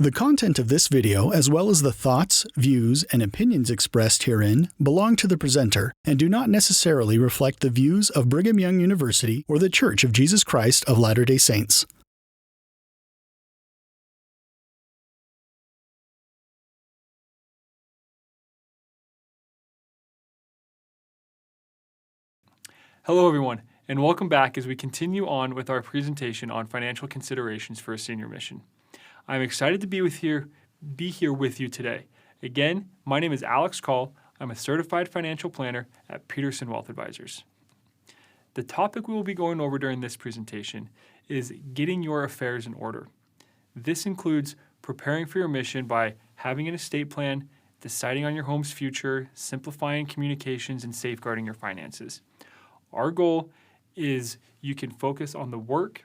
The content of this video, as well as the thoughts, views, and opinions expressed herein, belong to the presenter and do not necessarily reflect the views of Brigham Young University or the Church of Jesus Christ of Latter-day Saints. Hello everyone, and welcome back as we continue on with our presentation on financial considerations for a senior mission. I'm excited to be here with you today. Again, my name is Alex Call. I'm a certified financial planner at Peterson Wealth Advisors. The topic we will be going over during this presentation is getting your affairs in order. This includes preparing for your mission by having an estate plan, deciding on your home's future, simplifying communications, and safeguarding your finances. Our goal is you can focus on the work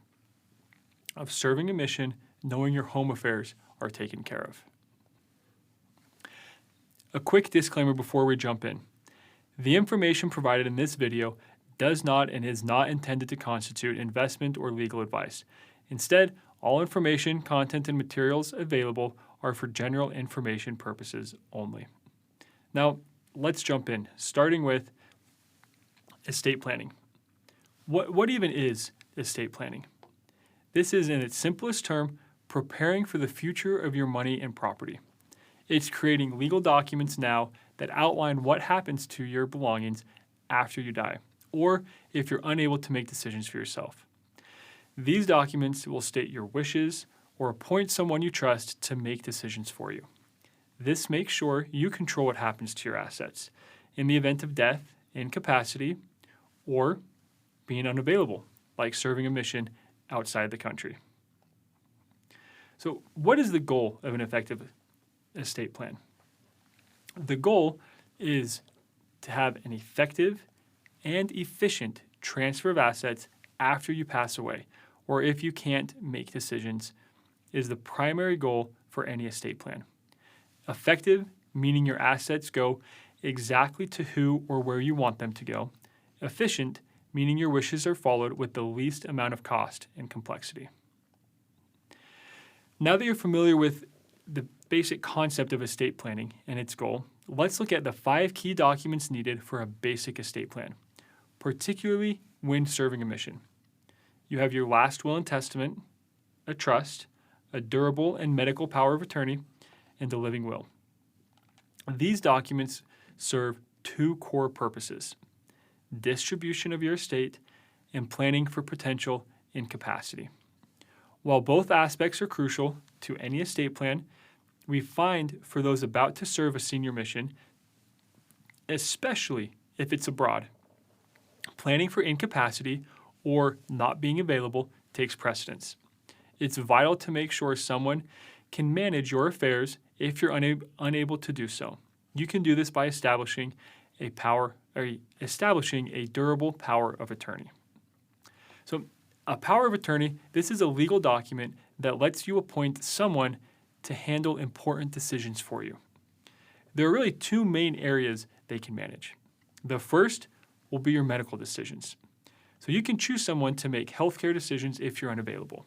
of serving a mission, knowing your home affairs are taken care of. A quick disclaimer before we jump in. The information provided in this video does not and is not intended to constitute investment or legal advice. Instead, all information, content, and materials available are for general information purposes only. Now, let's jump in, starting with estate planning. What even is estate planning? This is, in its simplest term, preparing for the future of your money and property. It's creating legal documents now that outline what happens to your belongings after you die, or if you're unable to make decisions for yourself. These documents will state your wishes or appoint someone you trust to make decisions for you. This makes sure you control what happens to your assets in the event of death, incapacity, or being unavailable, like serving a mission outside the country. So, what is the goal of an effective estate plan? The goal is to have an effective and efficient transfer of assets after you pass away, or if you can't make decisions, is the primary goal for any estate plan. Effective, meaning your assets go exactly to who or where you want them to go. Efficient, meaning your wishes are followed with the least amount of cost and complexity. Now that you're familiar with the basic concept of estate planning and its goal, let's look at the 5 key documents needed for a basic estate plan, particularly when serving a mission. You have your last will and testament, a trust, a durable and medical power of attorney, and a living will. These documents serve 2 core purposes: distribution of your estate and planning for potential incapacity. While both aspects are crucial to any estate plan, we find for those about to serve a senior mission, especially if it's abroad, planning for incapacity or not being available takes precedence. It's vital to make sure someone can manage your affairs if you're unable to do so. You can do this by establishing a durable power of attorney. So, a power of attorney, this is a legal document that lets you appoint someone to handle important decisions for you. There are really 2 main areas they can manage. The first will be your medical decisions. So you can choose someone to make healthcare decisions if you're unavailable.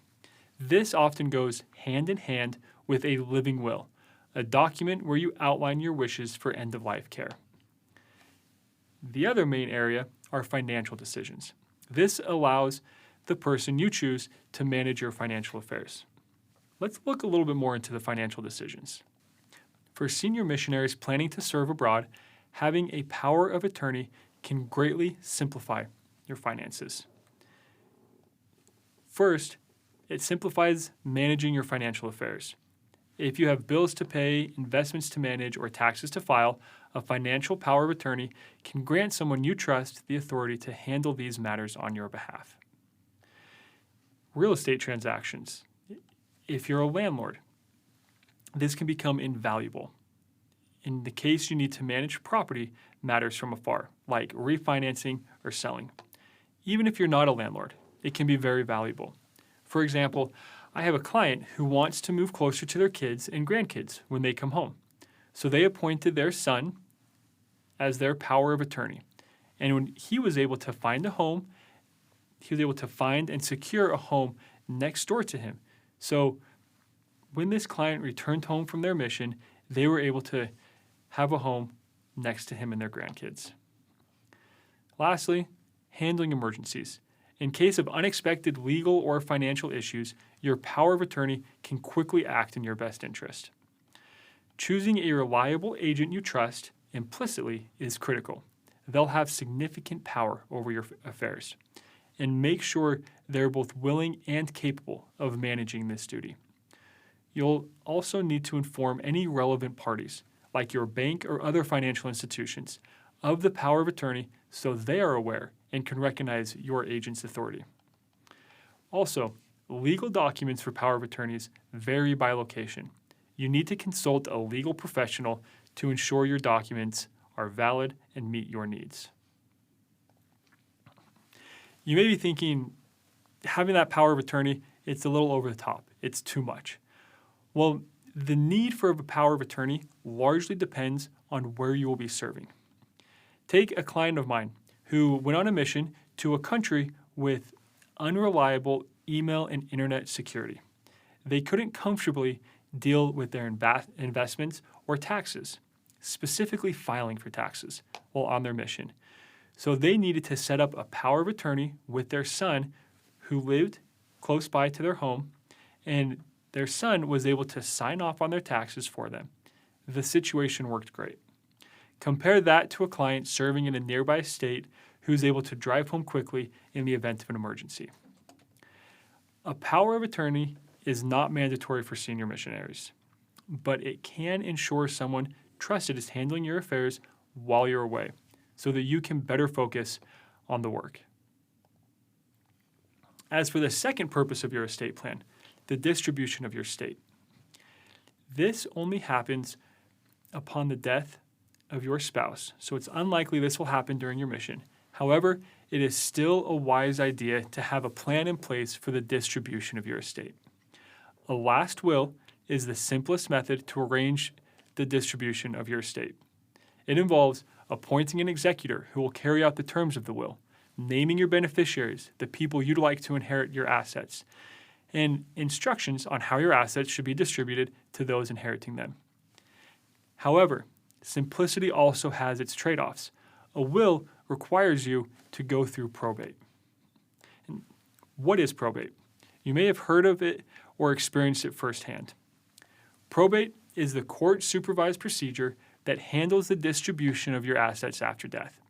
This often goes hand in hand with a living will, a document where you outline your wishes for end-of-life care. The other main area are financial decisions. This allows the person you choose to manage your financial affairs. Let's look a little bit more into the financial decisions. For senior missionaries planning to serve abroad, having a power of attorney can greatly simplify your finances. First, it simplifies managing your financial affairs. If you have bills to pay, investments to manage, or taxes to file, a financial power of attorney can grant someone you trust the authority to handle these matters on your behalf. Real estate transactions. If you're a landlord, this can become invaluable. In the case you need to manage property matters from afar, like refinancing or selling. Even if you're not a landlord, it can be very valuable. For example, I have a client who wants to move closer to their kids and grandkids when they come home. So they appointed their son as their power of attorney. And when he was able to find a home, he was able to find and secure a home next door to him. So when this client returned home from their mission, they were able to have a home next to him and their grandkids. Lastly, handling emergencies. In case of unexpected legal or financial issues, your power of attorney can quickly act in your best interest. Choosing a reliable agent you trust implicitly is critical. They'll have significant power over your affairs. And make sure they're both willing and capable of managing this duty. You'll also need to inform any relevant parties, like your bank or other financial institutions, of the power of attorney so they are aware and can recognize your agent's authority. Also, legal documents for power of attorneys vary by location. You need to consult a legal professional to ensure your documents are valid and meet your needs. You may be thinking, having that power of attorney, it's a little over the top. It's too much. Well, the need for a power of attorney largely depends on where you will be serving. Take a client of mine who went on a mission to a country with unreliable email and internet security. They couldn't comfortably deal with their investments or taxes, specifically filing for taxes, while on their mission. So they needed to set up a power of attorney with their son who lived close by to their home, and their son was able to sign off on their taxes for them. The situation worked great. Compare that to a client serving in a nearby state who's able to drive home quickly in the event of an emergency. A power of attorney is not mandatory for senior missionaries, but it can ensure someone trusted is handling your affairs while you're away, so that you can better focus on the work. As for the second purpose of your estate plan, the distribution of your estate, this only happens upon the death of your spouse, so it's unlikely this will happen during your mission. However, it is still a wise idea to have a plan in place for the distribution of your estate. A last will is the simplest method to arrange the distribution of your estate. It involves appointing an executor who will carry out the terms of the will, naming your beneficiaries, the people you'd like to inherit your assets, and instructions on how your assets should be distributed to those inheriting them. However, simplicity also has its trade-offs. A will requires you to go through probate. And what is probate? You may have heard of it or experienced it firsthand. Probate is the court-supervised procedure that handles the distribution of your assets after death.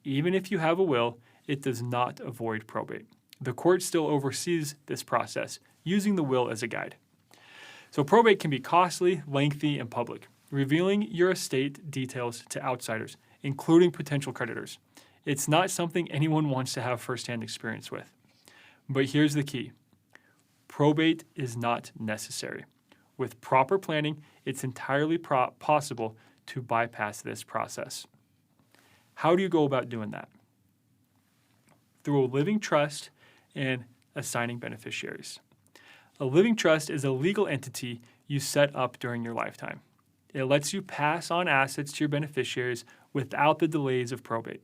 Even if you have a will, it does not avoid probate. The court still oversees this process, using the will as a guide. So probate can be costly, lengthy, and public, revealing your estate details to outsiders, including potential creditors. It's not something anyone wants to have firsthand experience with. But here's the key. Probate is not necessary. With proper planning, it's entirely possible to bypass this process. How do you go about doing that? Through a living trust and assigning beneficiaries. A living trust is a legal entity you set up during your lifetime. It lets you pass on assets to your beneficiaries without the delays of probate.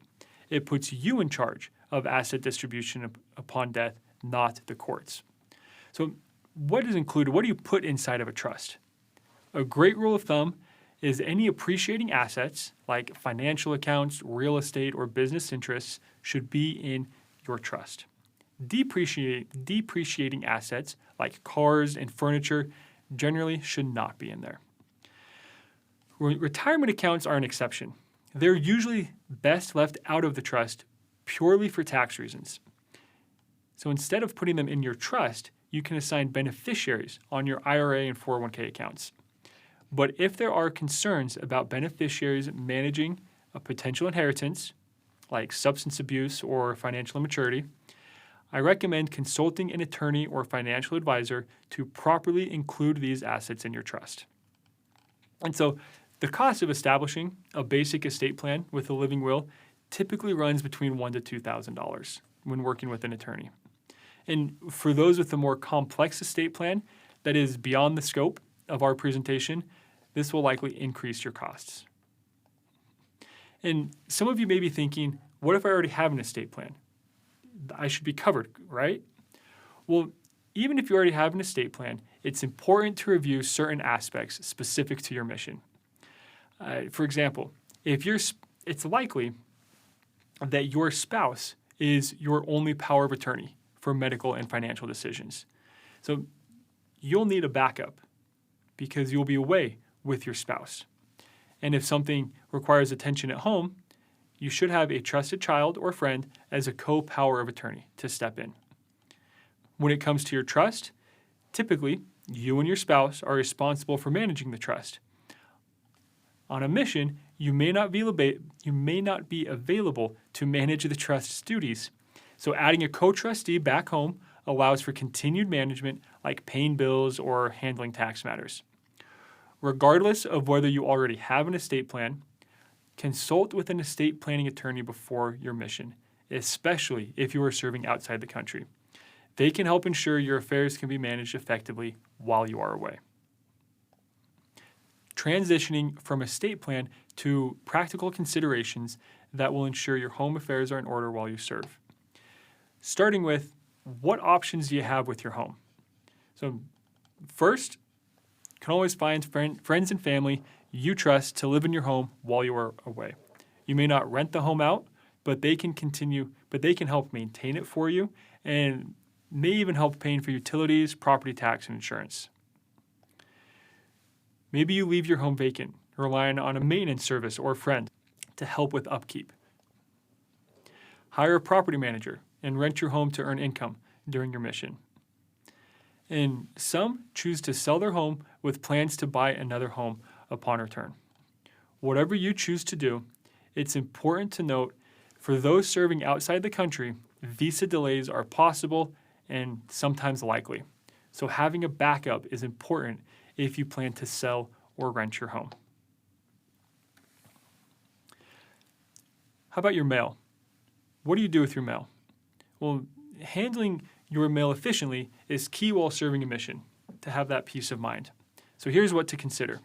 It puts you in charge of asset distribution upon death, not the courts. So what is included? What do you put inside of a trust? A great rule of thumb is any appreciating assets, like financial accounts, real estate, or business interests, should be in your trust. Depreciating assets, like cars and furniture, generally should not be in there. Retirement accounts are an exception. They're usually best left out of the trust purely for tax reasons. So instead of putting them in your trust, you can assign beneficiaries on your IRA and 401k accounts. But if there are concerns about beneficiaries managing a potential inheritance, like substance abuse or financial immaturity, I recommend consulting an attorney or financial advisor to properly include these assets in your trust. And so the cost of establishing a basic estate plan with a living will typically runs between $1,000 to $2,000 when working with an attorney. And for those with a more complex estate plan that is beyond the scope of our presentation, this will likely increase your costs. And some of you may be thinking, what if I already have an estate plan? I should be covered, right? Well, even if you already have an estate plan, it's important to review certain aspects specific to your mission. For example, it's likely that your spouse is your only power of attorney for medical and financial decisions. So you'll need a backup because you'll be away with your spouse. And if something requires attention at home, you should have a trusted child or friend as a co-power of attorney to step in. When it comes to your trust, typically you and your spouse are responsible for managing the trust. On a mission, you may not be available to manage the trust's duties. So adding a co-trustee back home allows for continued management like paying bills or handling tax matters. Regardless of whether you already have an estate plan, consult with an estate planning attorney before your mission, especially if you are serving outside the country. They can help ensure your affairs can be managed effectively while you are away. Transitioning from estate plan to practical considerations that will ensure your home affairs are in order while you serve. Starting with, what options do you have with your home? So first, you can always find friends and family you trust to live in your home while you are away. You may not rent the home out, but they can help maintain it for you and may even help paying for utilities, property tax, and insurance. Maybe you leave your home vacant, relying on a maintenance service or a friend to help with upkeep. Hire a property manager and rent your home to earn income during your mission. And some choose to sell their home with plans to buy another home upon return. Whatever you choose to do, it's important to note for those serving outside the country, visa delays are possible and sometimes likely. So having a backup is important if you plan to sell or rent your home. How about your mail? What do you do with your mail? Well, handling your mail efficiently is key while serving a mission to have that peace of mind. So here's what to consider.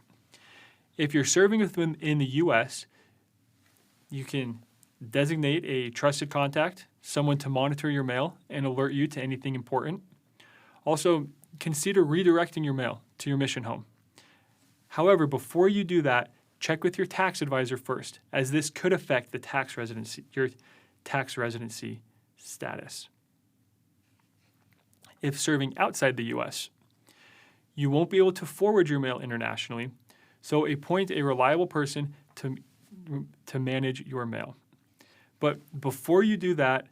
If you're serving in the U.S., you can designate a trusted contact, someone to monitor your mail and alert you to anything important. Also, consider redirecting your mail to your mission home. However, before you do that, check with your tax advisor first, as this could affect your tax residency status. If serving outside the U.S., you won't be able to forward your mail internationally, so appoint a reliable person to manage your mail. But before you do that,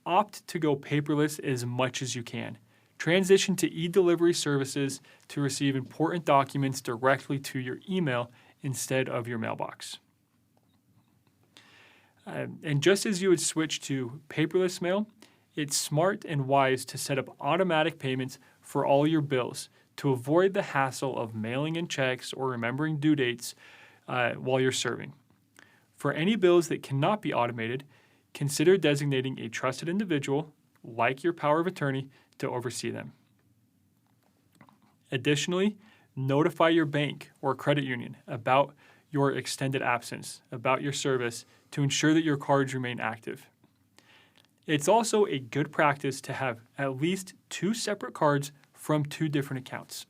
opt to go paperless as much as you can. Transition to e-delivery services to receive important documents directly to your email instead of your mailbox. And just as you would switch to paperless mail, it's smart and wise to set up automatic payments for all your bills to avoid the hassle of mailing in checks or remembering due dates while you're serving. For any bills that cannot be automated, consider designating a trusted individual, like your power of attorney, to oversee them. Additionally, notify your bank or credit union about your extended absence, about your service, to ensure that your cards remain active. It's also a good practice to have at least 2 separate cards from 2 different accounts.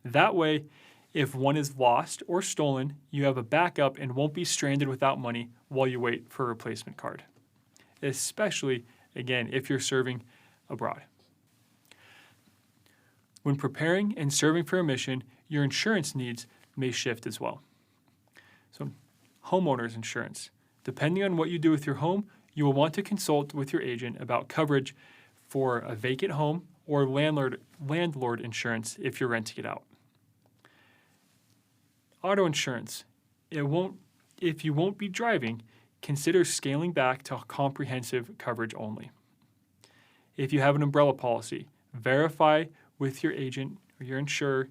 That way, if one is lost or stolen, you have a backup and won't be stranded without money while you wait for a replacement card. Especially, again, if you're serving abroad. When preparing and serving for a mission, your insurance needs may shift as well. So, homeowner's insurance. Depending on what you do with your home, you will want to consult with your agent about coverage for a vacant home or landlord insurance if you're renting it out. Auto insurance. If you won't be driving, consider scaling back to comprehensive coverage only. If you have an umbrella policy, verify with your agent or your insurer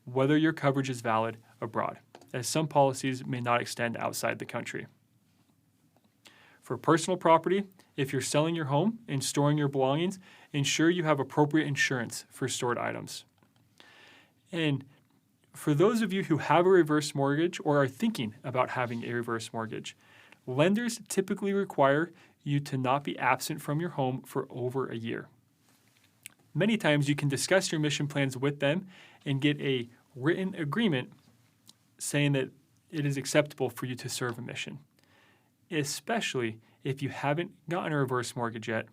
whether your coverage is valid abroad, as some policies may not extend outside the country. For personal property, if you're selling your home and storing your belongings, ensure you have appropriate insurance for stored items. And for those of you who have a reverse mortgage or are thinking about having a reverse mortgage, lenders typically require you to not be absent from your home for over a year. Many times you can discuss your mission plans with them and get a written agreement saying that it is acceptable for you to serve a mission. Especially if you haven't gotten a reverse mortgage yet,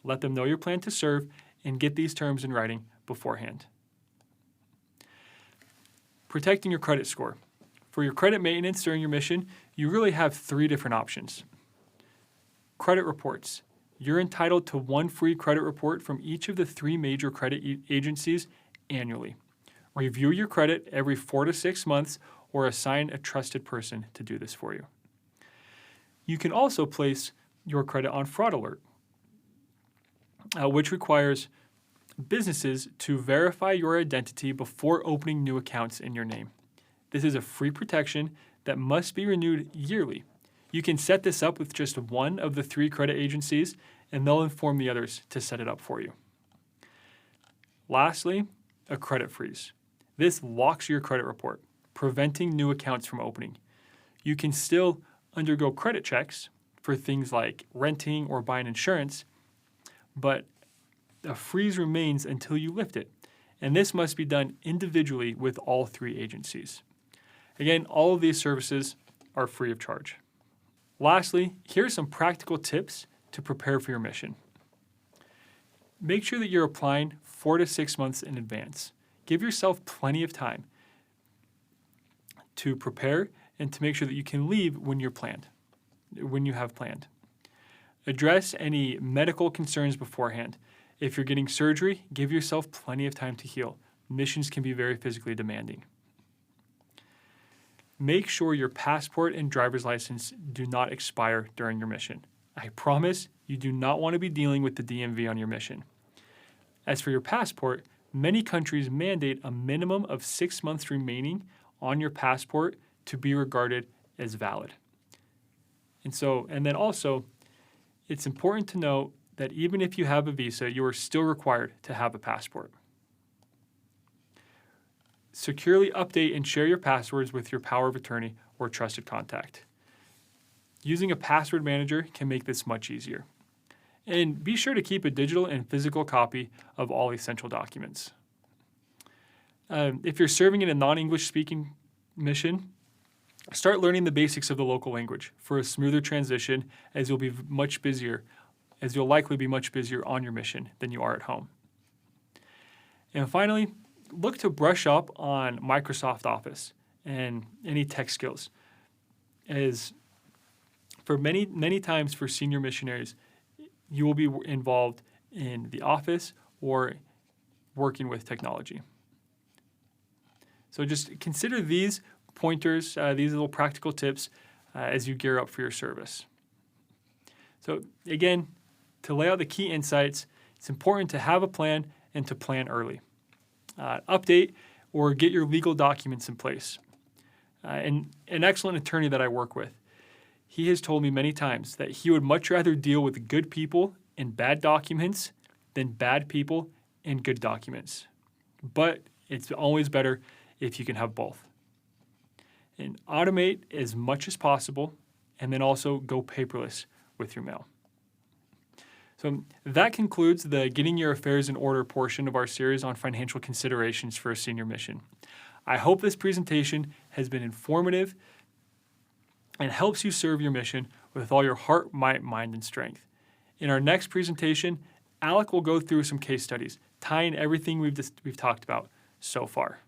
let them know your plan to serve and get these terms in writing beforehand. Protecting your credit score. For your credit maintenance during your mission, you really have 3 different options. Credit reports. You're entitled to 1 free credit report from each of the 3 major credit agencies annually. Review your credit every 4 to 6 months or assign a trusted person to do this for you. You can also place your credit on fraud alert, which requires businesses to verify your identity before opening new accounts in your name. This is a free protection that must be renewed yearly. You can set this up with just one of the 3 credit agencies, and they'll inform the others to set it up for you. Lastly, a credit freeze. This locks your credit report, preventing new accounts from opening. You can still undergo credit checks for things like renting or buying insurance, but a freeze remains until you lift it, and this must be done individually with all 3 agencies. Again, all of these services are free of charge. Lastly, here are some practical tips to prepare for your mission. Make sure that you're applying 4 to 6 months in advance. Give yourself plenty of time to prepare and to make sure that you can leave when you have planned. Address any medical concerns beforehand. If you're getting surgery, give yourself plenty of time to heal. Missions can be very physically demanding. Make sure your passport and driver's license do not expire during your mission. I promise you do not want to be dealing with the DMV on your mission. As for your passport, many countries mandate a minimum of 6 months remaining on your passport to be regarded as valid. And then also, it's important to note that even if you have a visa, you are still required to have a passport. Securely update and share your passwords with your power of attorney or trusted contact. Using a password manager can make this much easier. And be sure to keep a digital and physical copy of all essential documents. If you're serving in a non-English speaking mission, start learning the basics of the local language for a smoother transition, as you'll likely be much busier on your mission than you are at home. And finally, look to brush up on Microsoft Office and any tech skills, as for many times for senior missionaries, you will be involved in the office or working with technology. So just consider these pointers, these little practical tips as you gear up for your service. So again, to lay out the key insights, it's important to have a plan and to plan early. Update or get your legal documents in place. And an excellent attorney that I work with, he has told me many times that he would much rather deal with good people and bad documents than bad people and good documents. But it's always better if you can have both. And automate as much as possible, and then also go paperless with your mail. So that concludes the Getting Your Affairs in Order portion of our series on financial considerations for a senior mission. I hope this presentation has been informative and helps you serve your mission with all your heart, might, mind, and strength. In our next presentation, Alec will go through some case studies, tying everything we've talked about so far.